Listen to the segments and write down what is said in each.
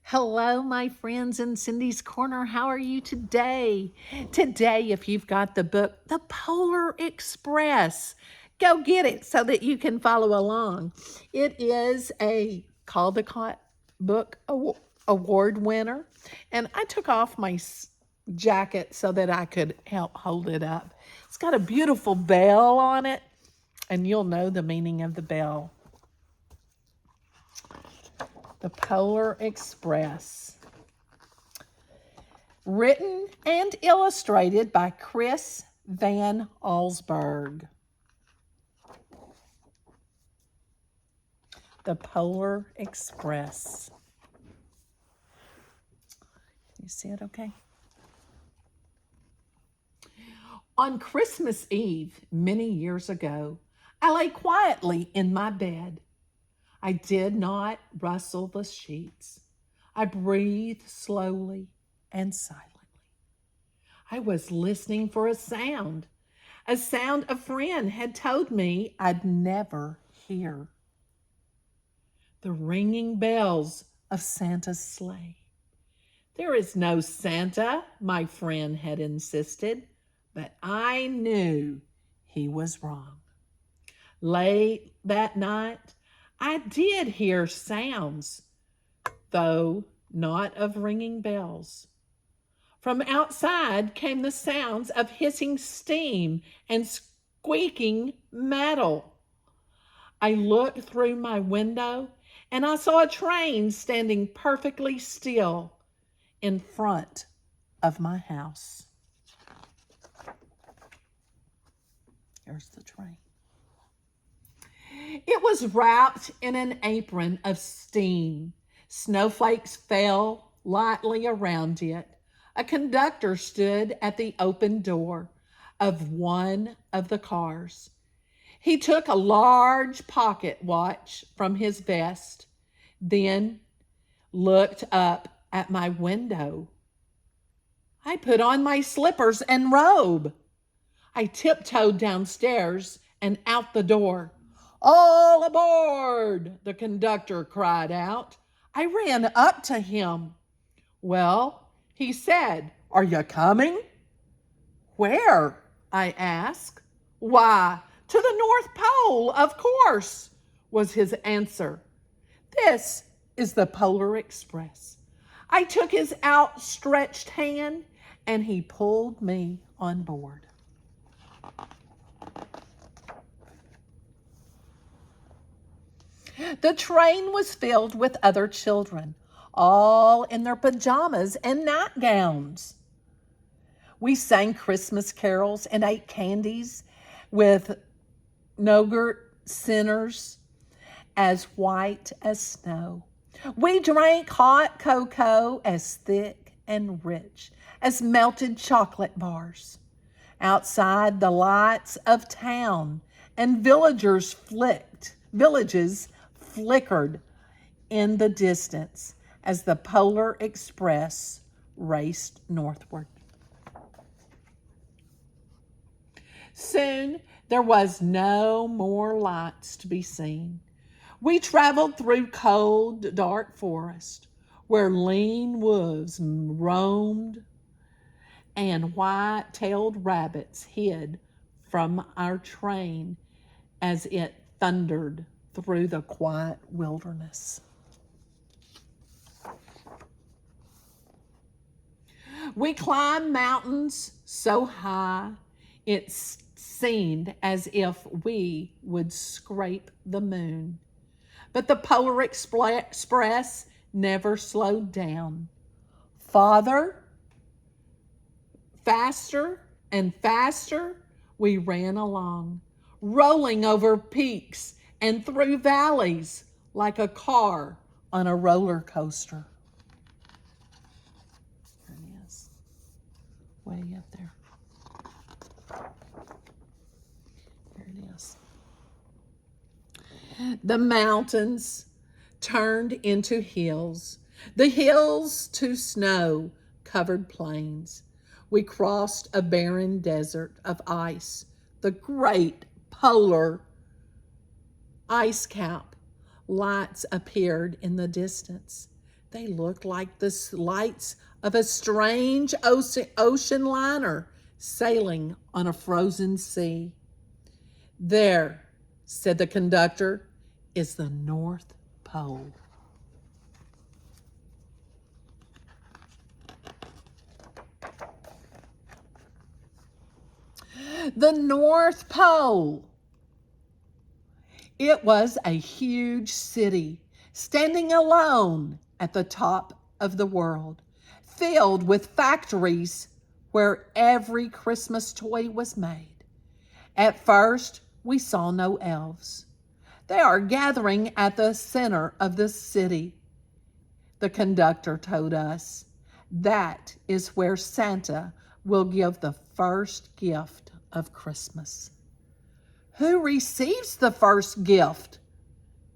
Hello, my friends in Cindy's Corner. How are you today? Today, if you've got the book, The Polar Express, go get it so that you can follow along. It is a Caldecott Book Award winner, and I took off my jacket so that I could help hold it up. It's got a beautiful bell on it, and you'll know the meaning of the bell. The Polar Express. Written and illustrated by Chris Van Allsburg. The Polar Express. You see it okay? On Christmas Eve, many years ago, I lay quietly in my bed. I did not rustle the sheets. I breathed slowly and silently. I was listening for a sound a friend had told me I'd never hear. The ringing bells of Santa's sleigh. There is no Santa, my friend had insisted, but I knew he was wrong. Late that night, I did hear sounds, though not of ringing bells. From outside came the sounds of hissing steam and squeaking metal. I looked through my window and I saw a train standing perfectly still in front of my house. Here's the train. It was wrapped in an apron of steam. Snowflakes fell lightly around it. A conductor stood at the open door of one of the cars. He took a large pocket watch from his vest, then looked up at my window. I put on my slippers and robe. I tiptoed downstairs and out the door. "All aboard!" the conductor cried out. I ran up to him. "Well," he said, "are you coming?" "Where?" I asked. "Why, to the North Pole, of course," was his answer. This is the Polar Express. I took his outstretched hand and he pulled me on board. The train was filled with other children, all in their pajamas and nightgowns. We sang Christmas carols and ate candies with nougat sinners as white as snow. We drank hot cocoa as thick and rich as melted chocolate bars. Outside, the lights of town and villages flickered in the distance as the Polar Express raced northward. Soon, there was no more lights to be seen. We traveled through cold, dark forest where lean wolves roamed and white-tailed rabbits hid from our train as it thundered through the quiet wilderness. We climbed mountains so high it seemed as if we would scrape the moon. But the Polar Express never slowed down. Faster and faster, we ran along, rolling over peaks and through valleys like a car on a roller coaster. There it is, way up there. There it is. The mountains turned into hills, the hills to snow-covered plains. We crossed a barren desert of ice, the great polar ice cap. Lights appeared in the distance. They looked like the lights of a strange ocean liner sailing on a frozen sea. There, said the conductor, is the North Pole. The North Pole. It was a huge city, standing alone at the top of the world, filled with factories where every Christmas toy was made. At first, we saw no elves. They are gathering at the center of the city. The conductor told us that is where Santa will give the first gift of Christmas. Who receives the first gift?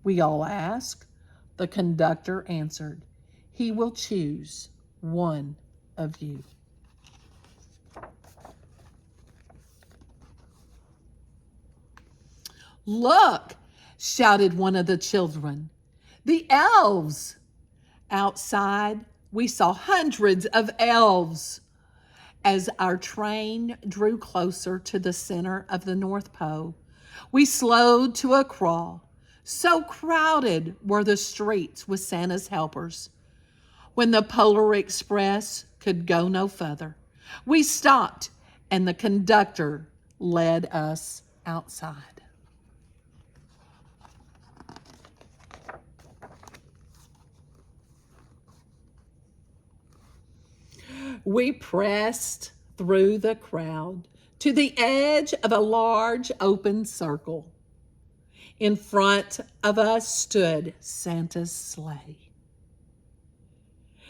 We all asked. The conductor answered, he will choose one of you. Look, shouted one of the children, the elves. Outside, we saw hundreds of elves. As our train drew closer to the center of the North Pole, we slowed to a crawl. So crowded were the streets with Santa's helpers. When the Polar Express could go no further, we stopped and the conductor led us outside. We pressed through the crowd to the edge of a large open circle. In front of us stood Santa's sleigh.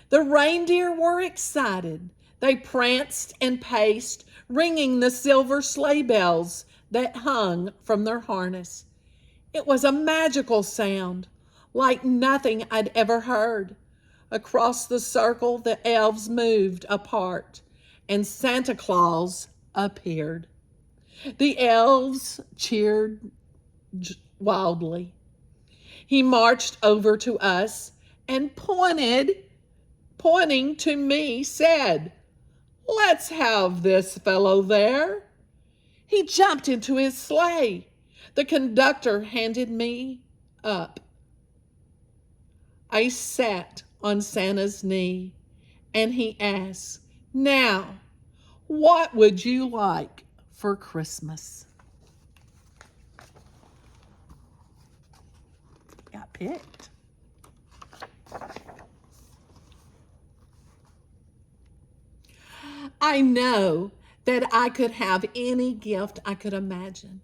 The reindeer were excited. They pranced and paced, ringing the silver sleigh bells that hung from their harness. It was a magical sound, like nothing I'd ever heard. Across the circle, the elves moved apart, and Santa Claus appeared. The elves cheered wildly. He marched over to us and pointing to me, said, "Let's have this fellow there." He jumped into his sleigh. The conductor handed me up. I sat on Santa's knee, and he asked, "Now, what would you like for Christmas?" Got picked. I know that I could have any gift I could imagine,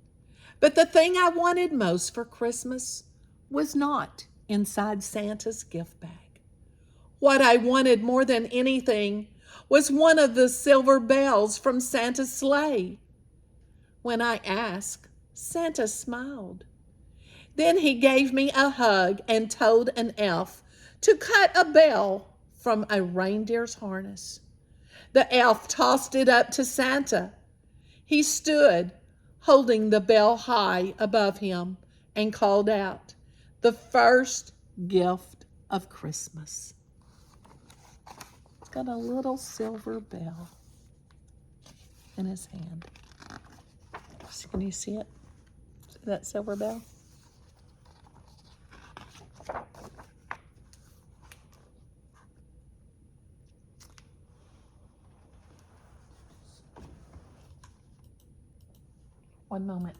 but the thing I wanted most for Christmas was not inside Santa's gift bag. What I wanted more than anything was one of the silver bells from Santa's sleigh. When I asked, Santa smiled. Then he gave me a hug and told an elf to cut a bell from a reindeer's harness. The elf tossed it up to Santa. He stood, holding the bell high above him, and called out, "The first gift of Christmas." It's got a little silver bell in his hand. Can you see it? See that silver bell? One moment.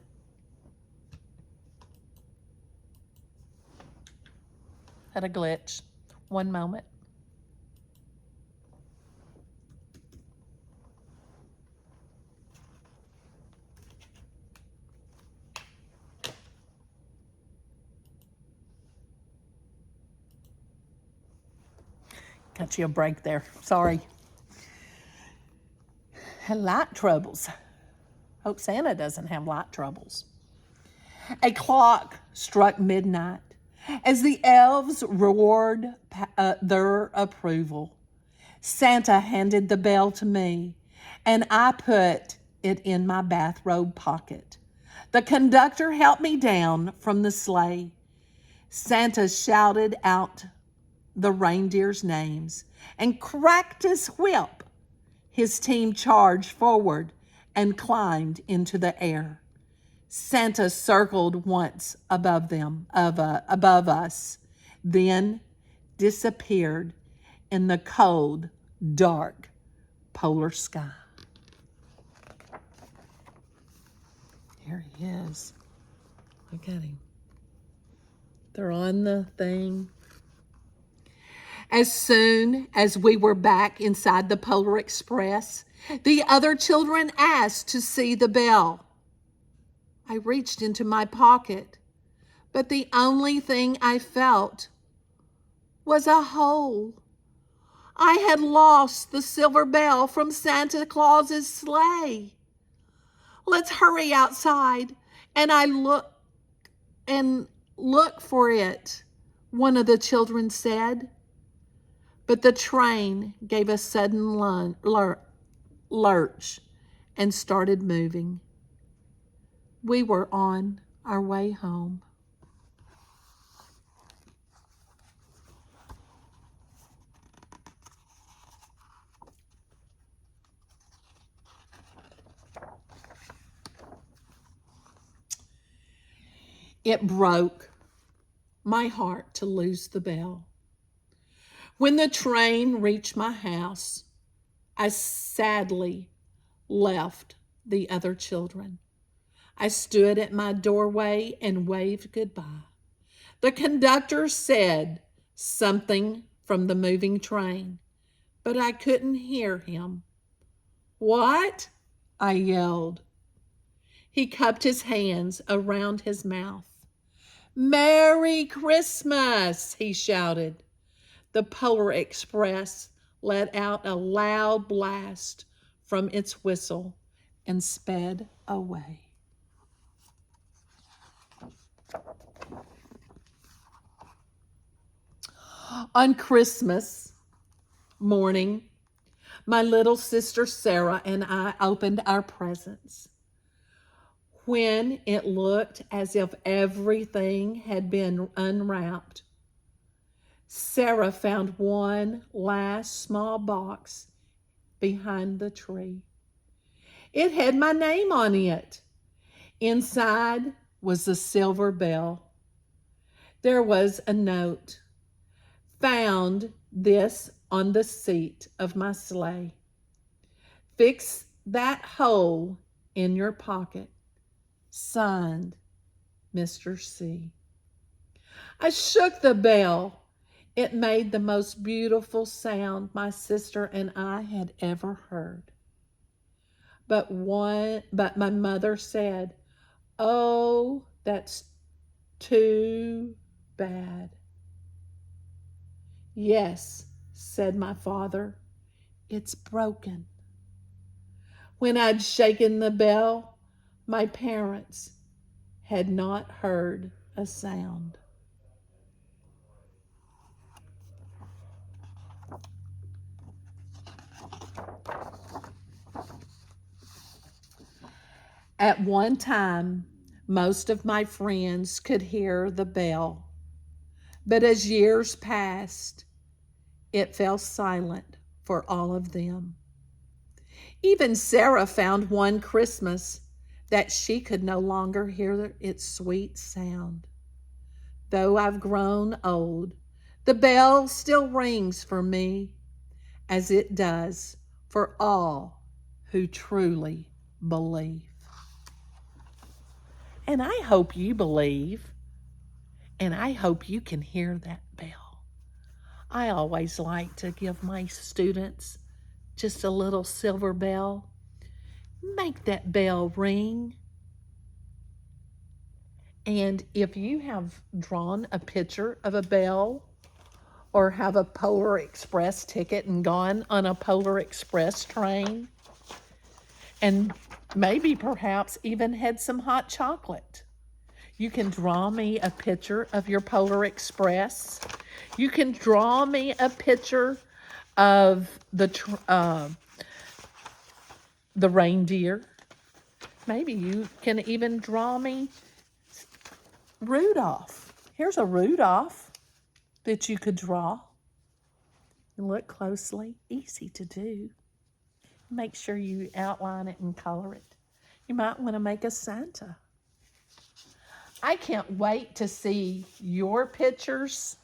Had a glitch. One moment. Got you a break there. Sorry. Had light troubles. Hope Santa doesn't have light troubles. A clock struck midnight as the elves roared their approval. Santa handed the bell to me, and I put it in my bathrobe pocket. The conductor helped me down from the sleigh. Santa shouted out the reindeers' names and cracked his whip. His team charged forward and climbed into the air. Santa circled once above us, then disappeared in the cold, dark polar sky. Here he is. Look at him. They're on the thing. As soon as we were back inside the Polar Express, the other children asked to see the bell. I reached into my pocket, but the only thing I felt was a hole. I had lost the silver bell from Santa Claus's sleigh. Let's hurry outside and look for it, one of the children said. But the train gave a sudden lurch and started moving. We were on our way home. It broke my heart to lose the bell. When the train reached my house, I sadly left the other children. I stood at my doorway and waved goodbye. The conductor said something from the moving train, but I couldn't hear him. "What?" I yelled. He cupped his hands around his mouth. "Merry Christmas," he shouted. The Polar Express let out a loud blast from its whistle and sped away. On Christmas morning, my little sister Sarah and I opened our presents. When it looked as if everything had been unwrapped, Sarah found one last small box behind the tree. It had my name on it. Inside was the silver bell. There was a note. Found this on the seat of my sleigh. Fix that hole in your pocket. Signed, Mr. C. I shook the bell. It made the most beautiful sound my sister and I had ever heard. But my mother said, "Oh, that's too bad." "Yes," said my father, "it's broken." When I'd shaken the bell, my parents had not heard a sound. At one time, most of my friends could hear the bell, but as years passed, it fell silent for all of them. Even Sarah found one Christmas that she could no longer hear its sweet sound. Though I've grown old, the bell still rings for me, as it does for all who truly believe. And I hope you believe, and I hope you can hear that bell. I always like to give my students just a little silver bell. Make that bell ring. And if you have drawn a picture of a bell or have a Polar Express ticket and gone on a Polar Express train and maybe perhaps even had some hot chocolate, you can draw me a picture of your Polar Express. You can draw me a picture of the reindeer. Maybe you can even draw me Rudolph. Here's a Rudolph that you could draw. Look closely. Easy to do. Make sure you outline it and color it. You might want to make a Santa. I can't wait to see your pictures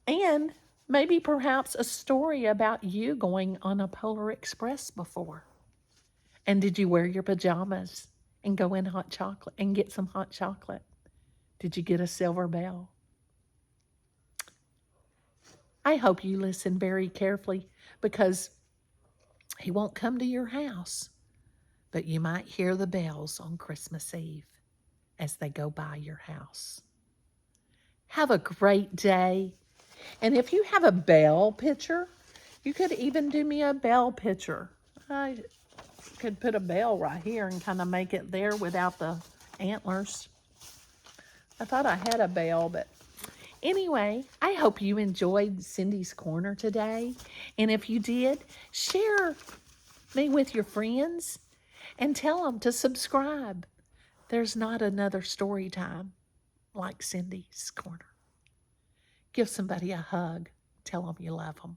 and maybe perhaps a story about you going on a Polar Express before. And did you wear your pajamas and go in hot chocolate and get some hot chocolate? Did you get a silver bell? I hope you listen very carefully because he won't come to your house, but you might hear the bells on Christmas Eve as they go by your house. Have a great day. And if you have a bell picture, you could even do me a bell picture. I could put a bell right here and kind of make it there without the antlers. I thought I had a bell, but anyway, I hope you enjoyed Cindy's Corner today. And if you did, share me with your friends and tell them to subscribe. There's not another story time like Cindy's Corner. Give somebody a hug. Tell them you love them.